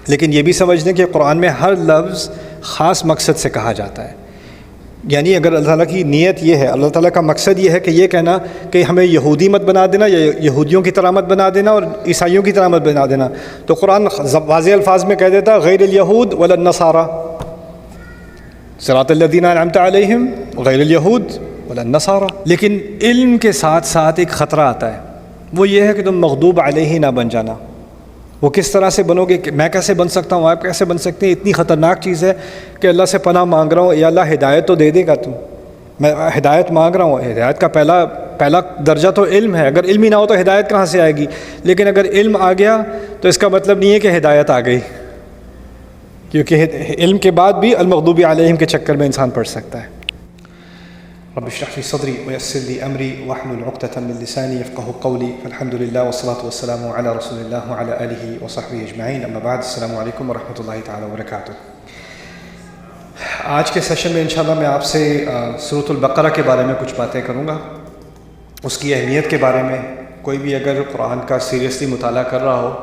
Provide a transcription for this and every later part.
لیکن یہ بھی سمجھ لیں کہ قرآن میں ہر لفظ خاص مقصد سے کہا جاتا ہے. یعنی اگر اللہ تعالیٰ کی نیت یہ ہے، اللہ تعالیٰ کا مقصد یہ ہے کہ یہ کہنا کہ ہمیں یہودی مت بنا دینا یا یہودیوں کی طرح مت بنا دینا اور عیسائیوں کی طرح مت بنا دینا، تو قرآن واضح الفاظ میں کہہ دیتا غیر الیہود ولا النصارى، صراط الذین انعمت علیہم غیر الیہود ولا النصارى. لیکن علم کے ساتھ ساتھ ایک خطرہ آتا ہے، وہ یہ ہے کہ تم مغضوب علیہ نہ بن جانا. وہ کس طرح سے بنو گے کہ میں کیسے بن سکتا ہوں، آپ کیسے بن سکتے ہیں؟ اتنی خطرناک چیز ہے کہ اللہ سے پناہ مانگ رہا ہوں، یا اللہ ہدایت تو دے دے گا تو، میں ہدایت مانگ رہا ہوں. ہدایت کا پہلا درجہ تو علم ہے، اگر علم ہی نہ ہو تو ہدایت کہاں سے آئے گی؟ لیکن اگر علم آ گیا تو اس کا مطلب نہیں ہے کہ ہدایت آ گئی، کیونکہ علم کے بعد بھی المغضوب علیہم کے چکر میں انسان پڑ سکتا ہے. رب اشرح لي صدري ويسر لي امري واحلل عقدة من لساني يفقهوا قولي فالحمد لله والصلاة والسلام على رسول الله وعلى آله وصحبه اجمعین. اما بعد، السلام علیکم ورحمۃ اللہ تعالی وبرکاتہ. آج کے سیشن میں انشاءاللہ میں آپ سے سورۃ البقرہ کے بارے میں کچھ باتیں کروں گا، اس کی اہمیت کے بارے میں. کوئی بھی اگر قرآن کا سیریسلی مطالعہ کر رہا ہو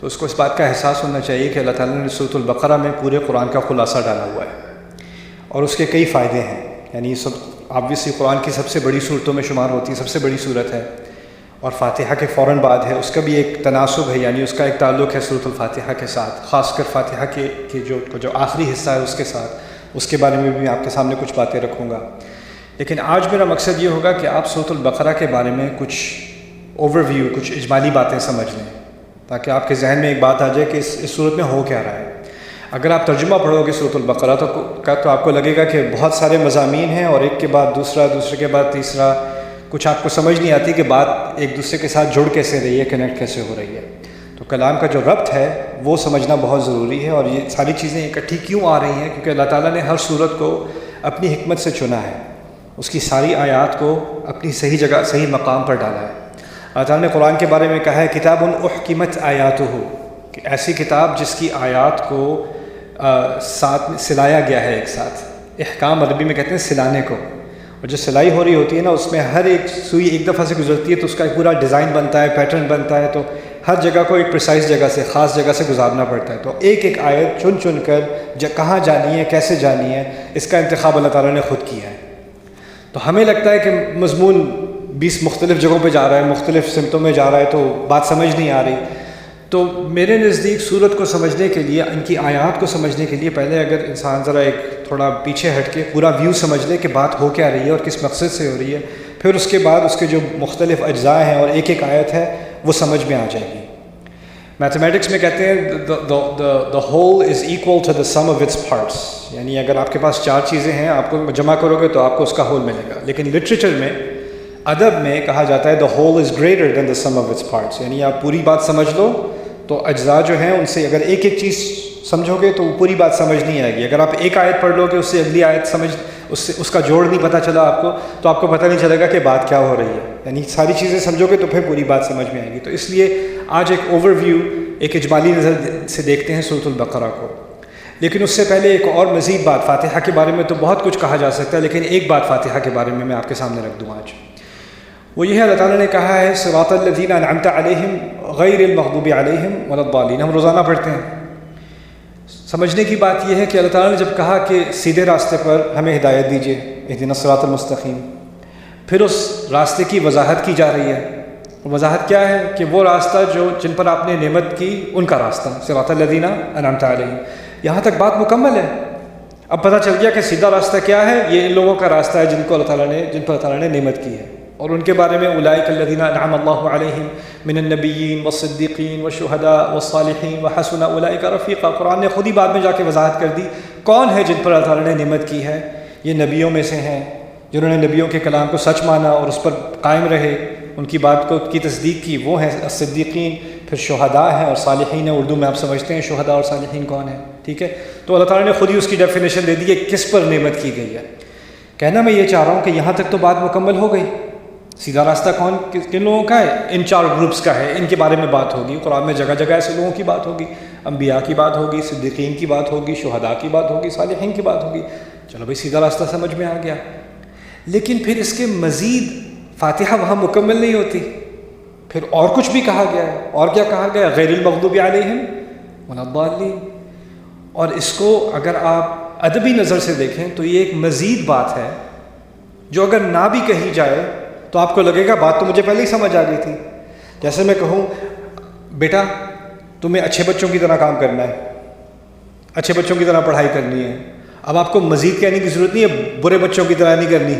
تو اس کو اس بات کا احساس ہونا چاہیے کہ اللہ تعالیٰ نے سورۃ البقرہ میں پورے قرآن کا خلاصہ ڈالا ہوا ہے اور اس کے کئی فائدے ہیں. یعنی سب آبویسلی قرآن کی سب سے بڑی صورتوں میں شمار ہوتی ہے، سب سے بڑی صورت ہے، اور فاتحہ کے فوراً بعد ہے. اس کا بھی ایک تناسب ہے، یعنی اس کا ایک تعلق ہے سورۃ الفاتحہ کے ساتھ، خاص کر فاتحہ کے جو آخری حصہ ہے اس کے ساتھ. اس کے بارے میں بھی میں آپ کے سامنے کچھ باتیں رکھوں گا. لیکن آج میرا مقصد یہ ہوگا کہ آپ سورۃ البقرہ کے بارے میں کچھ اوور ویو، کچھ اجمالی باتیں سمجھ لیں، تاکہ آپ کے ذہن میں ایک بات آ جائے کہ اس صورت میں ہو کیا رہا ہے. اگر آپ ترجمہ پڑھو گے سورۃ البقرہ تو آپ کو لگے گا کہ بہت سارے مضامین ہیں اور ایک کے بعد دوسرا، دوسرے کے بعد تیسرا، کچھ آپ کو سمجھ نہیں آتی کہ بات ایک دوسرے کے ساتھ جڑ کیسے رہی ہے، کنیکٹ کیسے ہو رہی ہے. تو کلام کا جو ربط ہے وہ سمجھنا بہت ضروری ہے. اور یہ ساری چیزیں اکٹھی کیوں آ رہی ہیں؟ کیونکہ اللہ تعالیٰ نے ہر صورت کو اپنی حکمت سے چنا ہے، اس کی ساری آیات کو اپنی صحیح جگہ، صحیح مقام پر ڈالا ہے. اللہ تعالیٰ نے قرآن کے بارے میں کہا ہے کتاب احکمت آیاتہ، کہ ایسی کتاب جس کی آیات کو ساتھ میں سلایا گیا ہے ایک ساتھ. احکام عربی میں کہتے ہیں سلانے کو، اور جو سلائی ہو رہی ہوتی ہے نا اس میں ہر ایک سوئی ایک دفعہ سے گزرتی ہے تو اس کا ایک پورا ڈیزائن بنتا ہے، پیٹرن بنتا ہے، تو ہر جگہ کو ایک پریسائز جگہ سے، خاص جگہ سے گزارنا پڑتا ہے. تو ایک ایک آیت چن چن کر کہاں جانی ہے، کیسے جانی ہے، اس کا انتخاب اللہ تعالیٰ نے خود کیا ہے. تو ہمیں لگتا ہے کہ مضمون 20 مختلف جگہوں پہ جا رہا ہے، مختلف سمتوں میں جا رہا ہے، تو بات سمجھ نہیں آ رہی. تو میرے نزدیک سورت کو سمجھنے کے لیے، ان کی آیات کو سمجھنے کے لیے، پہلے اگر انسان ذرا ایک تھوڑا پیچھے ہٹ کے پورا ویو سمجھ لے کہ بات ہو کیا رہی ہے اور کس مقصد سے ہو رہی ہے، پھر اس کے بعد اس کے جو مختلف اجزاء ہیں اور ایک ایک آیت ہے وہ سمجھ میں آ جائے گی. میتھمیٹکس میں کہتے ہیں the whole is equal to the sum of its parts. یعنی اگر آپ کے پاس 4 چیزیں ہیں، آپ کو جمع کرو گے تو آپ کو اس کا ہول ملے گا. لیکن لٹریچر میں، ادب میں کہا جاتا ہے the whole is greater than the sum of its parts. یعنی آپ پوری بات سمجھ لو تو اجزاء جو ہیں ان سے اگر ایک ایک چیز سمجھو گے تو پوری بات سمجھ نہیں آئے گی. اگر آپ ایک آیت پڑھ لو گے، اس سے اگلی آیت سمجھ، اس کا جوڑ نہیں پتہ چلا آپ کو، تو آپ کو پتہ نہیں چلے گا کہ بات کیا ہو رہی ہے. یعنی ساری چیزیں سمجھو گے تو پھر پوری بات سمجھ میں آئے گی. تو اس لیے آج ایک اوور ویو، ایک اجمالی نظر سے دیکھتے ہیں سورۃ البقرہ کو. لیکن اس سے پہلے ایک اور مزید بات، فاتحہ کے بارے میں تو بہت کچھ کہا جا سکتا ہے، لیکن ایک بات فاتحہ کے بارے میں آپ کے سامنے رکھ دوں آج. وہ یہ ہے، اللہ تعالیٰ نے کہا ہے صراط الذین انعمت علیہم غیر المغضوب علیہم ولا الضالین. ہم روزانہ پڑھتے ہیں. سمجھنے کی بات یہ ہے کہ اللہ تعالیٰ نے جب کہا کہ سیدھے راستے پر ہمیں ہدایت دیجیے، اہدنا الصراط المستقیم، پھر اس راستے کی وضاحت کی جا رہی ہے. وضاحت کیا ہے؟ کہ وہ راستہ جن پر آپ نے نعمت کی، ان کا راستہ، صراط الذین انعمت علیہم. یہاں تک بات مکمل ہے. اب پتہ چل گیا کہ سیدھا راستہ کیا ہے. یہ ان لوگوں کا راستہ ہے جن پر اللہ تعالیٰ نے نعمت کی ہے، اور ان کے بارے میں اولئک الذین انعم اللہ علیہم من النبیین والصدیقین والشہداء والصالحین وحسن اولئک رفیقا. قرآن نے خود ہی بعد میں جا کے وضاحت کر دی کون ہے جن پر اللہ تعالیٰ نے نعمت کی ہے. یہ نبیوں میں سے ہیں جنہوں نے نبیوں کے کلام کو سچ مانا اور اس پر قائم رہے، ان کی بات کی تصدیق کی، وہ ہیں الصدیقین. پھر شہداء ہیں اور صالحین ہیں. اردو میں آپ سمجھتے ہیں شہداء اور صالحین کون ہیں، ٹھیک ہے. تو اللہ تعالیٰ نے خود ہی اس کی ڈیفینیشن دے دی ہے کس پر نعمت کی گئی ہے. کہنا میں یہ چاہ رہا ہوں کہ یہاں تک تو بات مکمل ہو گئی. سیدھا راستہ کن لوگوں کا ہے؟ ان 4 گروپس کا ہے. ان کے بارے میں بات ہوگی. قرآن میں جگہ جگہ ایسے لوگوں کی بات ہوگی. انبیاء کی بات ہوگی، صدیقین کی بات ہوگی، شہداء کی بات ہوگی، صالحین کی بات ہوگی. چلو بھائی، سیدھا راستہ سمجھ میں آ گیا. لیکن پھر اس کے مزید فاتحہ وہاں مکمل نہیں ہوتی. پھر اور کچھ بھی کہا گیا ہے. اور کیا کہا گیا؟ غیر المغضوب علیہم ولا الضالین. اور اس کو اگر آپ ادبی نظر سے دیکھیں تو یہ ایک مزید بات ہے جو اگر نہ بھی کہی جائے تو آپ کو لگے گا بات تو مجھے پہلے ہی سمجھ آ گئی تھی. جیسے میں کہوں بیٹا تمہیں اچھے بچوں کی طرح کام کرنا ہے، اچھے بچوں کی طرح پڑھائی کرنی ہے. اب آپ کو مزید کہنے کی ضرورت نہیں ہے برے بچوں کی طرح نہیں کرنی.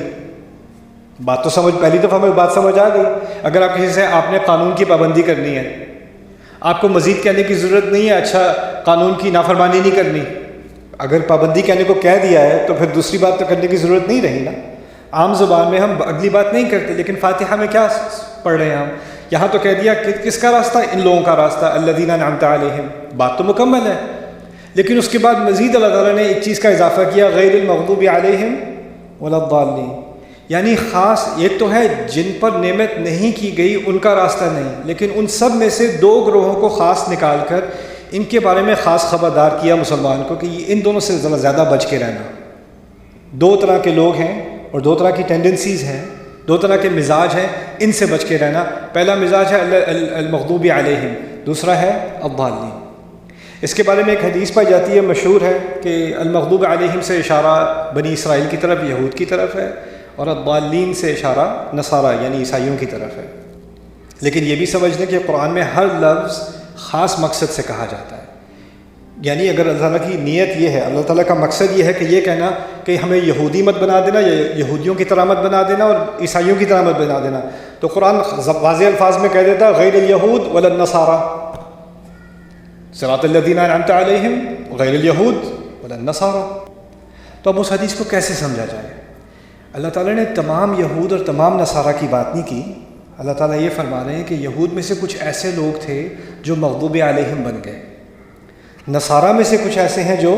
بات تو سمجھ، پہلی دفعہ میں بات سمجھ آ گئی. اگر آپ کسی سے آپ نے قانون کی پابندی کرنی ہے، آپ کو مزید کہنے کی ضرورت نہیں ہے اچھا قانون کی نافرمانی نہیں کرنی. اگر پابندی کہنے کو کہہ دیا ہے تو پھر دوسری بات تو کرنے کی ضرورت نہیں رہی نا. عام زبان میں ہم اگلی بات نہیں کرتے، لیکن فاتحہ میں کیا پڑھ رہے ہیں ہم؟ یہاں تو کہہ دیا کہ کس کا راستہ؟ ان لوگوں کا راستہ، الذین انعمت علیہم. بات تو مکمل ہے، لیکن اس کے بعد مزید اللہ تعالیٰ نے ایک چیز کا اضافہ کیا، غیر المغضوب علیہم ولا الضالین. یعنی خاص ایک تو ہے جن پر نعمت نہیں کی گئی ان کا راستہ نہیں، لیکن ان سب میں سے دو گروہوں کو خاص نکال کر ان کے بارے میں خاص خبردار کیا مسلمان کو کہ یہ ان دونوں سے زیادہ بچ کے رہنا. دو طرح کے لوگ ہیں اور دو طرح کی ٹینڈنسیز ہیں، دو طرح کے مزاج ہیں، ان سے بچ کے رہنا. پہلا مزاج ہے المغضوب علیہم، دوسرا ہے الضالین. اس کے بارے میں ایک حدیث پائی جاتی ہے، مشہور ہے کہ المغضوب علیہم سے اشارہ بنی اسرائیل کی طرف، یہود کی طرف ہے، اور الضالین سے اشارہ نصارہ یعنی عیسائیوں کی طرف ہے. لیکن یہ بھی سمجھ لیں کہ قرآن میں ہر لفظ خاص مقصد سے کہا جاتا ہے. یعنی اگر اللہ تعالیٰ کی نیت یہ ہے، اللہ تعالیٰ کا مقصد یہ ہے کہ یہ کہنا کہ ہمیں یہودی مت بنا دینا یا یہودیوں کی طرح مت بنا دینا اور عیسائیوں کی طرح مت بنا دینا، تو قرآن واضح الفاظ میں کہہ دیتا غیر الیہود ولا النصارى، صراط الذین انعمت علیہم غیر الیہود ولا النصارى. تو اب اس حدیث کو کیسے سمجھا جائے؟ اللہ تعالیٰ نے تمام یہود اور تمام نصارہ کی بات نہیں کی. اللہ تعالیٰ یہ فرما رہے ہیں کہ یہود میں سے کچھ ایسے لوگ تھے جو مغضوب علیہم بن گئے، نصارہ میں سے کچھ ایسے ہیں جو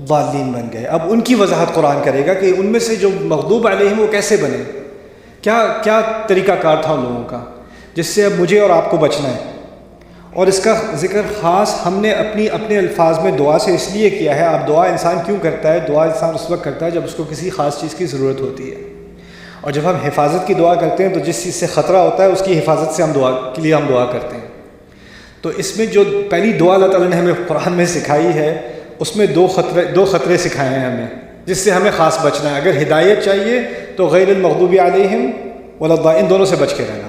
ضالین بن گئے. اب ان کی وضاحت قرآن کرے گا کہ ان میں سے جو مغضوب علیہم وہ کیسے بنے، کیا طریقہ کار تھا ان لوگوں کا جس سے اب مجھے اور آپ کو بچنا ہے. اور اس کا ذکر خاص ہم نے اپنے الفاظ میں دعا سے اس لیے کیا ہے. اب دعا انسان کیوں کرتا ہے؟ دعا انسان اس وقت کرتا ہے جب اس کو کسی خاص چیز کی ضرورت ہوتی ہے. اور جب ہم حفاظت کی دعا کرتے ہیں تو جس چیز سے خطرہ ہوتا ہے اس کی حفاظت سے ہم دعا کرتے ہیں. تو اس میں جو پہلی دعا اللہ تعالیٰ نے ہمیں قرآن میں سکھائی ہے اس میں دو خطرے سکھائے ہیں ہمیں جس سے ہمیں خاص بچنا ہے. اگر ہدایت چاہیے تو غیر المغضوب علیہم ولا الضالین، ان دونوں سے بچ کے رہنا.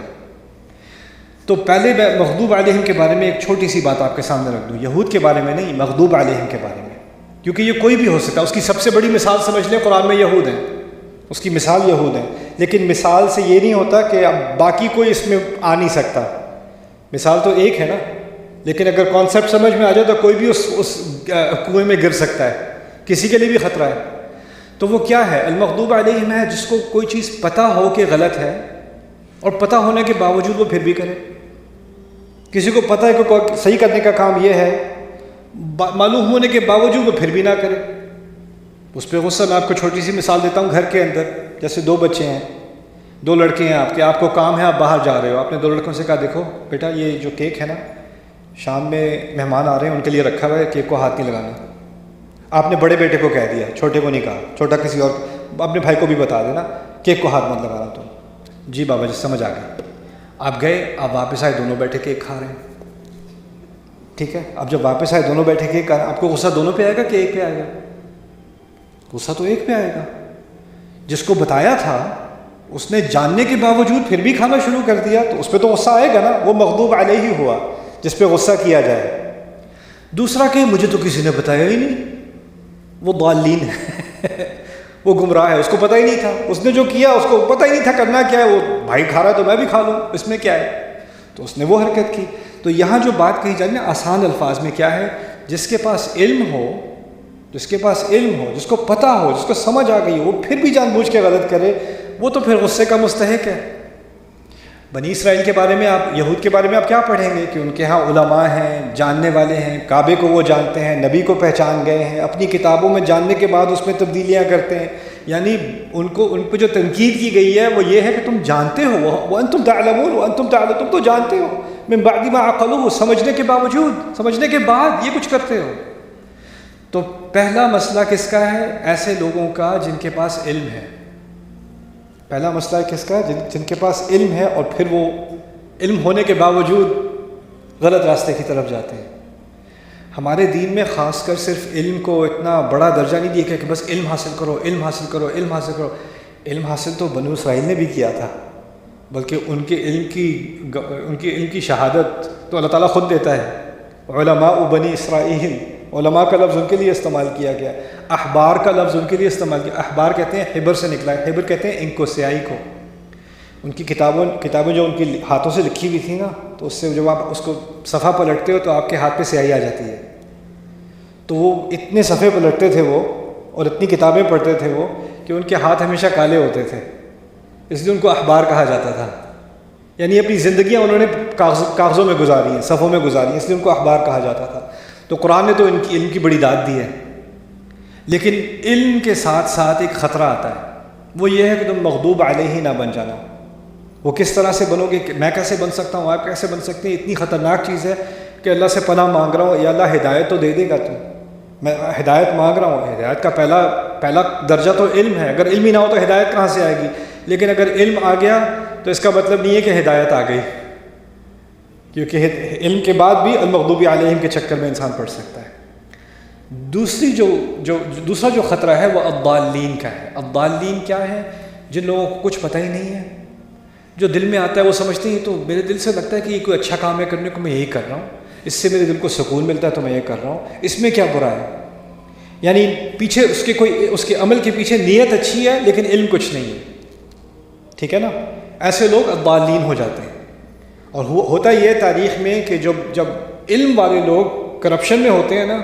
تو پہلے میں مغضوب علیہم کے بارے میں ایک چھوٹی سی بات آپ کے سامنے رکھ دوں، یہود کے بارے میں نہیں، مغضوب علیہم کے بارے میں، کیونکہ یہ کوئی بھی ہو سکتا ہے. اس کی سب سے بڑی مثال سمجھ لیں قرآن میں یہود ہیں، اس کی مثال یہود ہیں. لیکن مثال سے یہ نہیں ہوتا کہ اب باقی کوئی اس میں آ نہیں سکتا. مثال تو ایک ہے نا، لیکن اگر کانسیپٹ سمجھ میں آ جائے تو کوئی بھی اس کنویں میں گر سکتا ہے، کسی کے لیے بھی خطرہ ہے. تو وہ کیا ہے؟ المغضوب علیہم ہے جس کو کوئی چیز پتہ ہو کہ غلط ہے اور پتہ ہونے کے باوجود وہ پھر بھی کرے. کسی کو پتہ ہے کہ صحیح کرنے کا کام یہ ہے، معلوم ہونے کے باوجود وہ پھر بھی نہ کرے. اس پہ غصہ. میں آپ کو چھوٹی سی مثال دیتا ہوں. گھر کے اندر جیسے دو بچے ہیں، دو لڑکے ہیں آپ کو کام ہے، آپ باہر جا رہے ہو. آپ نے دو لڑکوں سے کہا دیکھو بیٹا یہ جو کیک ہے نا، شام میں مہمان آ رہے ہیں ان کے لیے رکھا ہوا ہے، کیک کو ہاتھ نہیں لگانا. آپ نے بڑے بیٹے کو کہہ دیا، چھوٹے کو نہیں کہا. چھوٹا کسی اور اپنے بھائی کو بھی بتا دینا کیک کو ہاتھ مت لگانا. تو جی بابا جی سمجھ آ گئی. آپ گئے، آپ واپس آئے، دونوں بیٹھے کیک کھا رہے ہیں. ٹھیک ہے، اب جب واپس آئے دونوں بیٹھے کیک کھا رہے ہیں، آپ کو غصہ دونوں پہ آئے گا کہ ایک پہ آئے گا؟ غصہ تو ایک پہ آئے گا. جس کو بتایا تھا اس نے جاننے کے باوجود پھر بھی کھانا شروع کر دیا تو اس پہ تو غصہ آئے گا نا. وہ مغضوب علیہ ہی ہوا جس پہ غصہ کیا جائے. دوسرا کہ مجھے تو کسی نے بتایا ہی نہیں، وہ ضالین ہے، وہ گمراہ ہے، اس کو پتہ ہی نہیں تھا. اس نے جو کیا اس کو پتہ ہی نہیں تھا کرنا کیا ہے. وہ بھائی کھا رہا ہے تو میں بھی کھا لوں، اس میں کیا ہے. تو اس نے وہ حرکت کی. تو یہاں جو بات کہی جائے نا آسان الفاظ میں کیا ہے، جس کے پاس علم ہو، جس کو پتہ ہو، جس کو سمجھ آ گئی ہو، وہ پھر بھی جان بوجھ کے غلط کرے، وہ تو پھر غصے کا مستحق ہے. بنی اسرائیل کے بارے میں یہود کے بارے میں آپ کیا پڑھیں گے کہ ان کے ہاں علماء ہیں، جاننے والے ہیں، کعبے کو وہ جانتے ہیں، نبی کو پہچان گئے ہیں، اپنی کتابوں میں جاننے کے بعد اس میں تبدیلیاں کرتے ہیں. یعنی ان پہ جو تنقید کی گئی ہے وہ یہ ہے کہ تم جانتے ہو، وانتم تعلمون وانتم تعلمون، تم تو جانتے ہو، من بعد ما عقلوہ، سمجھنے کے باوجود، سمجھنے کے بعد یہ کچھ کرتے ہو. تو پہلا مسئلہ کس کا ہے؟ ایسے لوگوں کا جن کے پاس علم ہے. پہلا مسئلہ کس کا ہے؟ جن کے پاس علم ہے اور پھر وہ علم ہونے کے باوجود غلط راستے کی طرف جاتے ہیں. ہمارے دین میں خاص کر صرف علم کو اتنا بڑا درجہ نہیں دیا کہ بس علم حاصل کرو، علم حاصل کرو، علم حاصل کرو۔ علم حاصل تو بنو اسرائیل نے بھی کیا تھا، بلکہ ان کے علم کی شہادت تو اللہ تعالیٰ خود دیتا ہے۔ علماء بنی اسرائیل، علماء کا لفظ ان کے لیے استعمال کیا گیا، احبار کا لفظ ان کے لیے استعمال کیا۔ احبار کہتے ہیں حبر سے نکلا ہے، حبر کہتے ہیں انک کو، سیاہی کو۔ ان کی کتابیں جو ان کی ہاتھوں سے لکھی ہوئی تھی نا، تو اس سے جب آپ اس کو صفحہ پلٹتے ہو تو آپ کے ہاتھ پہ سیاہی آ جاتی ہے۔ تو وہ اتنے صفحے پلٹتے تھے وہ، اور اتنی کتابیں پڑھتے تھے وہ، کہ ان کے ہاتھ ہمیشہ کالے ہوتے تھے، اس لیے ان کو احبار کہا جاتا تھا۔ یعنی اپنی زندگیاں انہوں نے کاغذوں میں گزاری ہیں، صفحوں میں گزاری ہیں، اس لیے ان کو احبار کہا جاتا تھا۔ تو قرآن نے تو ان کی علم کی بڑی داد دی ہے، لیکن علم کے ساتھ ساتھ ایک خطرہ آتا ہے، وہ یہ ہے کہ تم مغضوب علیہ نہ بن جانا۔ وہ کس طرح سے بنو گے، کہ میں کیسے بن سکتا ہوں، آپ کیسے بن سکتے ہیں؟ اتنی خطرناک چیز ہے کہ اللہ سے پناہ مانگ رہا ہوں، یا اللہ ہدایت تو دے دے گا تو میں ہدایت مانگ رہا ہوں۔ ہدایت کا پہلا درجہ تو علم ہے، اگر علم ہی نہ ہو تو ہدایت کہاں سے آئے گی؟ لیکن اگر علم آ گیا تو اس کا مطلب نہیں ہے کہ ہدایت آ گئی، کیونکہ علم کے بعد بھی المغضوب علیہم کے چکر میں انسان پڑ سکتا ہے۔ دوسرا جو خطرہ ہے وہ الضالین کا ہے۔ الضالین کیا ہے؟ جن لوگوں کو کچھ پتہ ہی نہیں ہے، جو دل میں آتا ہے وہ سمجھتے ہیں تو میرے دل سے لگتا ہے کہ یہ کوئی اچھا کام ہے کرنے کو، میں یہی کر رہا ہوں، اس سے میرے دل کو سکون ملتا ہے تو میں یہ کر رہا ہوں، اس میں کیا برا ہے؟ یعنی پیچھے اس کے عمل کے پیچھے نیت اچھی ہے لیکن علم کچھ نہیں ہے، ٹھیک ہے نا؟ ایسے لوگ الضالین ہو جاتے ہیں۔ اور ہوتا یہ ہے تاریخ میں کہ جب علم والے لوگ کرپشن میں ہوتے ہیں نا،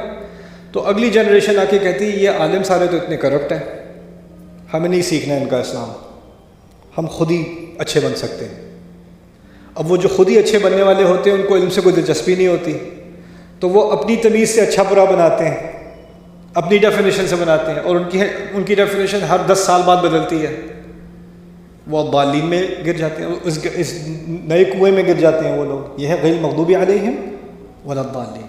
تو اگلی جنریشن آ کے کہتی ہے یہ عالم سارے تو اتنے کرپٹ ہیں، ہمیں نہیں سیکھنا ہے ان کا اسلام، ہم خود ہی اچھے بن سکتے ہیں۔ اب وہ جو خود ہی اچھے بننے والے ہوتے ہیں ان کو علم سے کوئی دلچسپی نہیں ہوتی، تو وہ اپنی تمیز سے اچھا برا بناتے ہیں، اپنی ڈیفینیشن سے بناتے ہیں، اور ان کی ڈیفینیشن ہر 10 سال بعد بدلتی ہے۔ وہ ضالین میں گر جاتے ہیں، اس نئے کنویں میں گر جاتے ہیں وہ لوگ۔ یہ ہے غیر مغضوب علیہم ولا الضالین۔